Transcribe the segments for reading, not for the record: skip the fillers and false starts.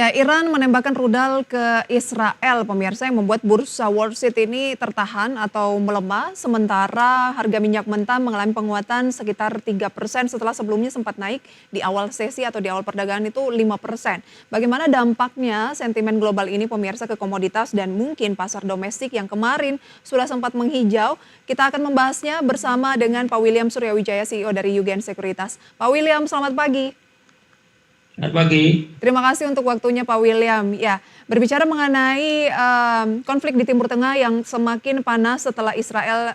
Ya, Iran menembakkan rudal ke Israel, pemirsa, yang membuat bursa Wall Street ini tertahan atau melemah, sementara harga minyak mentah mengalami penguatan sekitar 3% setelah sebelumnya sempat naik di awal sesi atau di awal perdagangan itu 5%. Bagaimana dampaknya sentimen global ini, pemirsa, ke komoditas dan mungkin pasar domestik yang kemarin sudah sempat menghijau? Kita akan membahasnya bersama dengan Pak William Suryawijaya, CEO dari Yugen Sekuritas. Pak William, selamat pagi. Selamat pagi. Terima kasih untuk waktunya Pak William. Ya, berbicara mengenai konflik di Timur Tengah yang semakin panas setelah Israel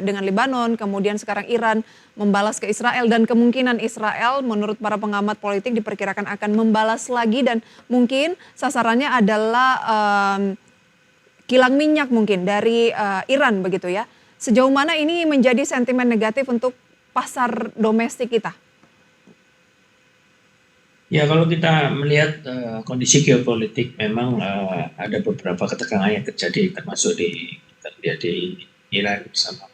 dengan Lebanon, kemudian sekarang Iran membalas ke Israel dan kemungkinan Israel menurut para pengamat politik diperkirakan akan membalas lagi dan mungkin sasarannya adalah kilang minyak mungkin dari Iran begitu ya. Sejauh mana ini menjadi sentimen negatif untuk pasar domestik kita? Ya, kalau kita melihat kondisi geopolitik, memang ada beberapa ketegangan yang terjadi, termasuk kita lihat di Iran bersama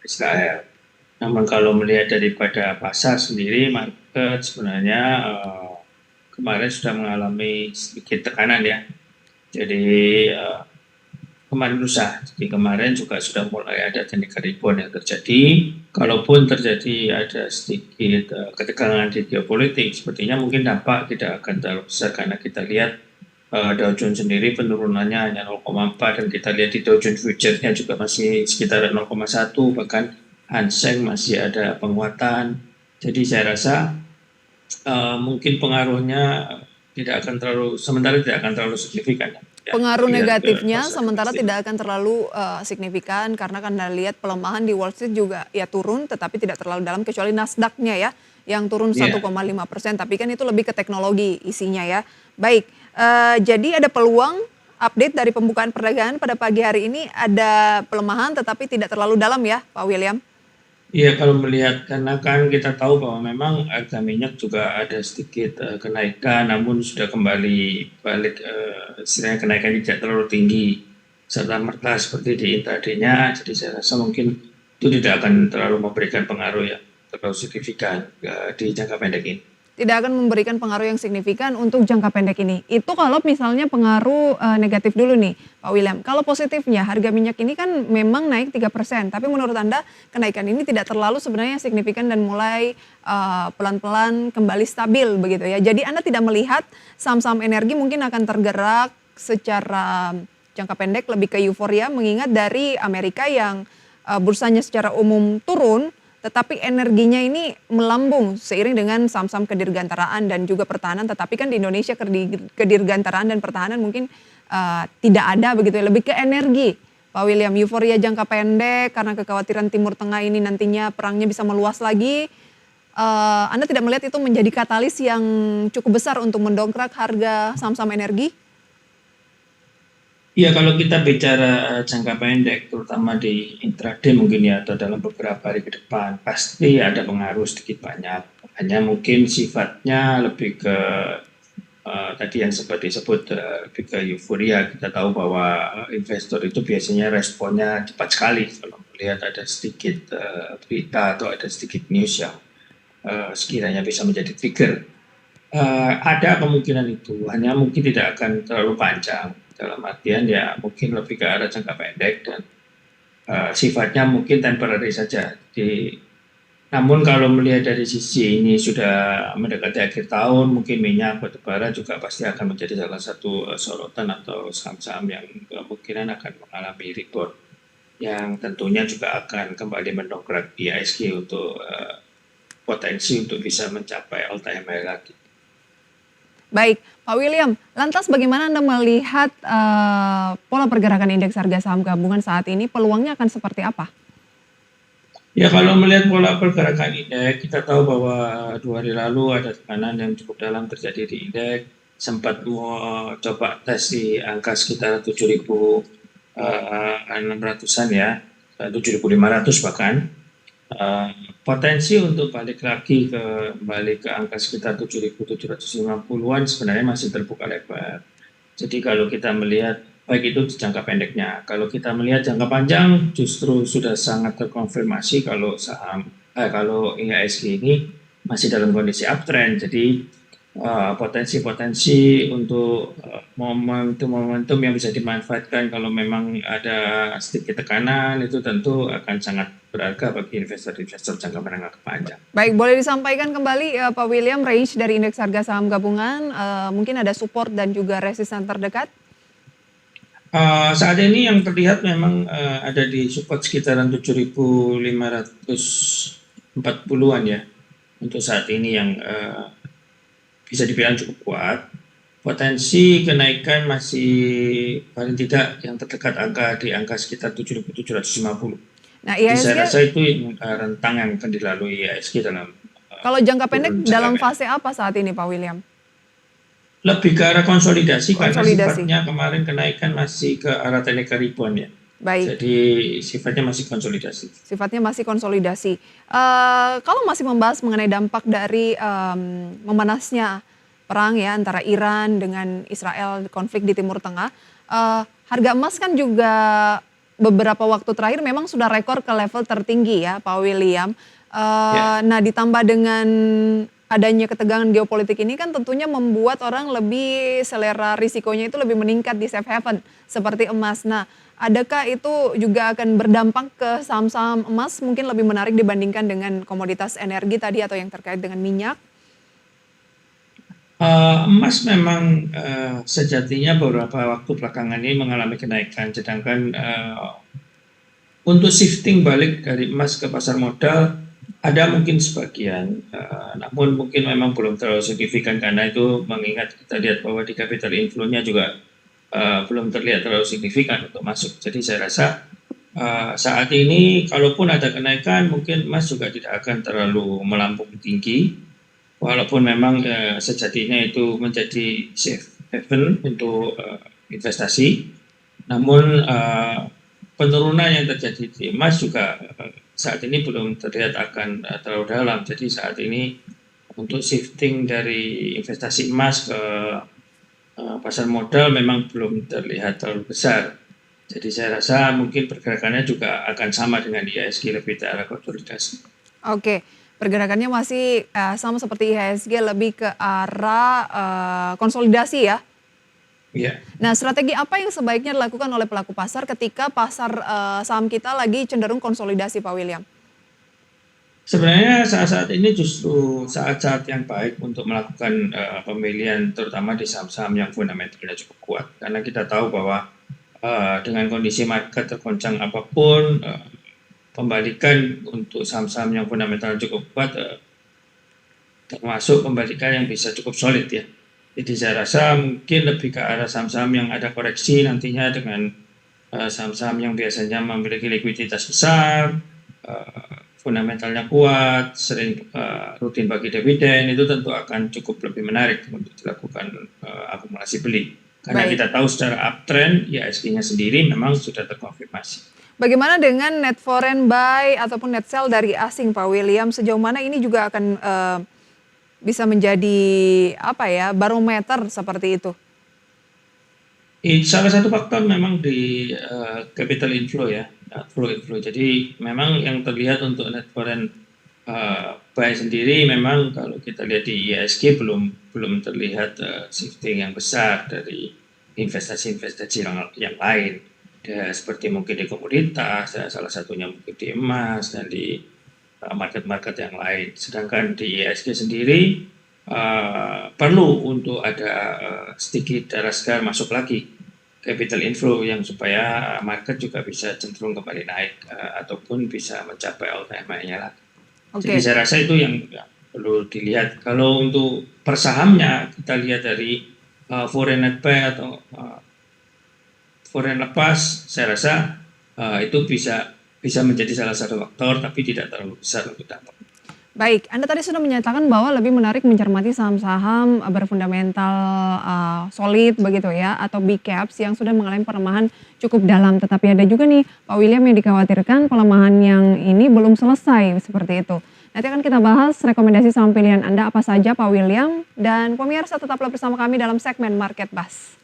Israel. Namun kalau melihat daripada pasar sendiri, market sebenarnya kemarin sudah mengalami sedikit tekanan ya. Jadi kemarin lusa, jadi kemarin juga sudah mulai ada teknik rebound yang terjadi. Kalaupun terjadi ada sedikit ketegangan di geopolitik, sepertinya mungkin dampak tidak akan terlalu besar karena kita lihat Dow Jones sendiri penurunannya hanya 0,4 dan kita lihat di Dow Jones Futures-nya juga masih sekitar 0,1, bahkan Hang Seng masih ada penguatan. Jadi saya rasa mungkin pengaruhnya sementara tidak akan terlalu signifikan. Ya, Pengaruh negatifnya sementara tidak akan terlalu signifikan karena kan Anda lihat pelemahan di Wall Street juga ya turun tetapi tidak terlalu dalam kecuali Nasdaq-nya ya yang turun 1,5%, tapi kan itu lebih ke teknologi isinya ya. Baik, jadi ada peluang update dari pembukaan perdagangan pada pagi hari ini ada pelemahan tetapi tidak terlalu dalam ya Pak William? Iya, kalau melihat karena kan kita tahu bahwa memang harga minyak juga ada sedikit kenaikan, namun sudah kembali balik, istilahnya kenaikan tidak terlalu tinggi serta merta seperti di intraday-nya. Jadi saya rasa mungkin itu tidak akan terlalu memberikan pengaruh yang terlalu signifikan di jangka pendek ini. Tidak akan memberikan pengaruh yang signifikan untuk jangka pendek ini. Itu kalau misalnya pengaruh negatif dulu nih Pak William. Kalau positifnya harga minyak ini kan memang naik 3%, tapi menurut Anda kenaikan ini tidak terlalu sebenarnya signifikan dan mulai pelan-pelan kembali stabil begitu ya. Jadi Anda tidak melihat saham-saham energi mungkin akan tergerak secara jangka pendek lebih ke euforia mengingat dari Amerika yang bursanya secara umum turun tetapi energinya ini melambung seiring dengan saham-saham kedirgantaraan dan juga pertahanan. Tetapi kan di Indonesia kedirgantaraan dan pertahanan mungkin tidak ada begitu ya. Lebih ke energi, Pak William. Euforia jangka pendek karena kekhawatiran Timur Tengah ini nantinya perangnya bisa meluas lagi. Anda tidak melihat itu menjadi katalis yang cukup besar untuk mendongkrak harga saham-saham energi? Iya, kalau kita bicara jangka pendek, terutama di intraday mungkin ya, atau dalam beberapa hari ke depan, pasti ada pengaruh sedikit banyak. Hanya mungkin sifatnya lebih ke tadi yang seperti disebut lebih ke euforia. Kita tahu bahwa investor itu biasanya responnya cepat sekali kalau melihat ada sedikit berita atau ada sedikit news yang sekiranya bisa menjadi trigger. Ada kemungkinan itu, hanya mungkin tidak akan terlalu panjang. Dalam artian ya mungkin lebih ke arah jangka pendek dan sifatnya mungkin temporary saja. Namun kalau melihat dari sisi ini sudah mendekati akhir tahun, mungkin minyak batubara juga pasti akan menjadi salah satu sorotan atau saham-saham yang kemungkinan akan mengalami rebound yang tentunya juga akan kembali mendongkrak IHSG untuk potensi untuk bisa mencapai all time high lagi. Baik, Pak William, lantas bagaimana Anda melihat pola pergerakan indeks harga saham gabungan saat ini? Peluangnya akan seperti apa? Ya, kalau melihat pola pergerakan indeks, kita tahu bahwa 2 hari lalu ada tekanan yang cukup dalam terjadi di indeks, sempat mau coba tes di angka sekitar 7.600-an ya, 7.500 bahkan. Potensi untuk balik lagi kembali ke angka sekitar 7.750-an sebenarnya masih terbuka lebar. Jadi kalau kita melihat baik itu di jangka pendeknya, kalau kita melihat jangka panjang justru sudah sangat terkonfirmasi kalau kalau IHSG ini masih dalam kondisi uptrend. Jadi potensi-potensi untuk momentum-momentum yang bisa dimanfaatkan kalau memang ada sedikit tekanan, itu tentu akan sangat berharga bagi investor-investor jangka menengah ke panjang. Baik, boleh disampaikan kembali Pak William range dari indeks harga saham gabungan, mungkin ada support dan juga resisten terdekat? Saat ini yang terlihat memang ada di support sekitaran 7.540-an ya, untuk saat ini yang bisa dibilang cukup kuat. Potensi kenaikan masih paling tidak yang terdekat di angka sekitar 7.750. Nah, Jadi saya IHSG rasa itu rentang yang akan dilalui IHSG dalam kalau jangka pendek turun jangka dalam pendek. fase apa saat ini Pak William? Lebih ke arah konsolidasi karena Konsolidasi. sifatnya kemarin kenaikan masih ke arah technical rebound ya. Baik, Jadi sifatnya masih konsolidasi. sifatnya masih konsolidasi. Kalau masih membahas mengenai dampak dari memanasnya perang ya antara Iran dengan Israel, konflik di Timur Tengah, harga emas kan juga beberapa waktu terakhir memang sudah rekor ke level tertinggi ya Pak William. Ya. Nah, ditambah dengan adanya ketegangan geopolitik ini kan tentunya membuat orang lebih selera risikonya itu lebih meningkat di safe haven seperti emas. Nah, adakah itu juga akan berdampak ke saham-saham emas mungkin lebih menarik dibandingkan dengan komoditas energi tadi atau yang terkait dengan minyak? Emas memang sejatinya beberapa waktu belakangan ini mengalami kenaikan, sedangkan untuk shifting balik dari emas ke pasar modal ada mungkin sebagian, namun mungkin memang belum terlalu signifikan karena itu mengingat kita lihat bahwa di capital inflow-nya juga belum terlihat terlalu signifikan untuk masuk. Jadi saya rasa saat ini kalaupun ada kenaikan mungkin emas juga tidak akan terlalu melambung tinggi. Walaupun memang sejatinya itu menjadi safe haven untuk investasi, namun penurunan yang terjadi di emas juga saat ini belum terlihat akan terlalu dalam. Jadi saat ini untuk shifting dari investasi emas ke pasar modal memang belum terlihat terlalu besar. Jadi saya rasa mungkin pergerakannya juga akan sama dengan IHSG, lebih ke arah konsolidasi. Oke, pergerakannya masih sama seperti IHSG lebih ke arah konsolidasi ya. Iya. Nah, strategi apa yang sebaiknya dilakukan oleh pelaku pasar ketika pasar saham kita lagi cenderung konsolidasi, Pak William? Sebenarnya saat-saat ini justru saat-saat yang baik untuk melakukan pemilihan terutama di saham-saham yang fundamentalnya cukup kuat. Karena kita tahu bahwa dengan kondisi market tergoncang apapun, pembalikan untuk saham-saham yang fundamental cukup kuat termasuk pembalikan yang bisa cukup solid ya. Jadi saya rasa mungkin lebih ke arah saham-saham yang ada koreksi nantinya dengan saham-saham yang biasanya memiliki likuiditas besar, fundamentalnya kuat, sering rutin bagi dividen, itu tentu akan cukup lebih menarik untuk dilakukan akumulasi beli. Karena Baik. kita tahu secara uptrend, IHSG-nya sendiri memang sudah terkonfirmasi. Bagaimana dengan net foreign buy ataupun net sell dari asing, Pak William? Sejauh mana ini juga akan bisa menjadi apa ya barometer seperti itu? Salah satu faktor memang di capital inflow ya, inflow. Jadi memang yang terlihat untuk net foreign buy sendiri memang kalau kita lihat di IHSG belum terlihat shifting yang besar dari investasi-investasi yang lain. Seperti mungkin di komoditas, salah satunya mungkin di emas dan di market-market yang lain. Sedangkan di IHSG sendiri perlu untuk ada sedikit darah segar masuk lagi capital inflow yang supaya market juga bisa cenderung kembali naik ataupun bisa mencapai all time high-nya lagi. Jadi saya rasa itu yang perlu dilihat. Kalau untuk persahamnya kita lihat dari foreign net buy atau foreign lepas, saya rasa itu bisa menjadi salah satu faktor, tapi tidak terlalu besar untuk dampak. Baik, Anda tadi sudah menyatakan bahwa lebih menarik mencermati saham-saham berfundamental solid begitu ya, atau big caps yang sudah mengalami pelemahan cukup dalam. Tetapi ada juga nih Pak William yang dikhawatirkan pelemahan yang ini belum selesai seperti itu. Nanti akan kita bahas rekomendasi saham pilihan Anda apa saja Pak William, dan pemirsa tetaplah bersama kami dalam segmen Market Buzz.